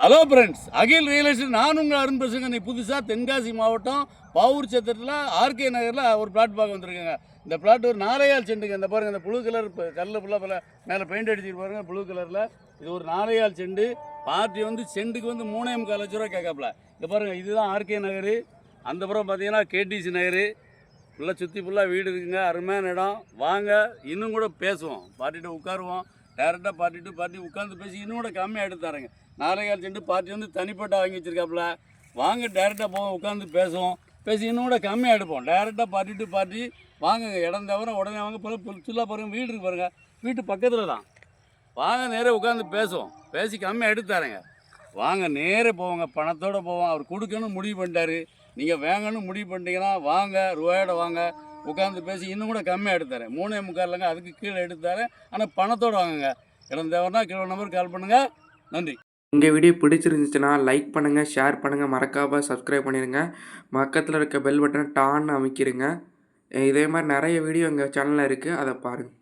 Hello friends, அகில் real estate நான் உங்கள் அருண் பேசுங்க. நீ புதுசாக தென்காசி மாவட்டம் பாவூர் சத்திரத்தில் ஆர்கே நகரில் ஒரு பிளாட் பார்க்க வந்திருக்கேங்க. இந்த பிளாட் ஒரு 4,000 சென்ட்டுங்க. இந்த பாருங்கள், இந்த ப்ளூ கலர் கல்லில் ஃபுல்லாக மேலே பெயிண்ட் அடிச்சுட்டு பாருங்கள், ப்ளூ கலரில். இது ஒரு 4,000 சென்ட். பார்ட்டி வந்து சென்ட்டுக்கு வந்து 3,4 லட்ச ரூபா கேட்காப்புல. இங்கே பாருங்கள், இதுதான் ஆர்கே நகர். அந்த புறம் பார்த்தீங்கன்னா கேடிசி நகர். ஃபுல்லாக சுற்றி ஃபுல்லாக வீடு இருக்குங்க. அருமையான இடம். வாங்க, இன்னும் கூட பேசுவோம். பார்ட்டிகிட்ட உட்காருவோம். டேரெக்டாக பார்ட்டி டு பார்ட்டி உட்காந்து பேசி இன்னும் கூட கம்மியாக எடுத்து தரேங்க. 4,000 சென்ட் பார்ட்டி வந்து தனிப்பட்ட வாங்கி வச்சுருக்காப்புல. வாங்க, டேரெக்டாக போவோம், உட்காந்து பேசுவோம். பேசி இன்னும் கூட கம்மியாக எடுப்போம். டேரெக்டாக பார்ட்டி டு பார்ட்டி வாங்குங்க. இடம் தவிர உடனே வாங்க. ஃபுல்லாக பாருங்கள், வீடு இருக்கு பாருங்கள். வீட்டு பக்கத்தில் தான். வாங்க, நேராக உட்காந்து பேசுவோம். பேசி கம்மியாக எடுத்து தரேங்க. வாங்க, நேராக போவோங்க. பணத்தோடு போவோம். அவர் கொடுக்கணும்னு முடிவு பண்ணிட்டாரு. நீங்கள் வேங்கன்னு முடிவு பண்ணிட்டீங்கன்னா வாங்க, ரூபாயோட வாங்க, உட்காந்து பேசி இன்னும் கூட கம்மியாக எடுத்து தரேன். 3,4 இல்லைங்க, அதுக்கு கீழே எடுத்து தரேன். ஆனால் பணத்தோடு வாங்குங்க. இடம் தேவைன்னா கீழே நம்பருக்கு கால் பண்ணுங்கள். நன்றி. இந்த வீடியோ பிடிச்சிருந்துச்சுன்னா லைக் பண்ணுங்கள், ஷேர் பண்ணுங்கள், மறக்காமல் சப்ஸ்கிரைப் பண்ணிடுங்க. பக்கத்தில் இருக்க பெல் பட்டனை டான்னு அமைக்கிடுங்க. இதே மாதிரி நிறைய வீடியோ எங்கள் சேனலில் இருக்குது, அதை பாருங்கள்.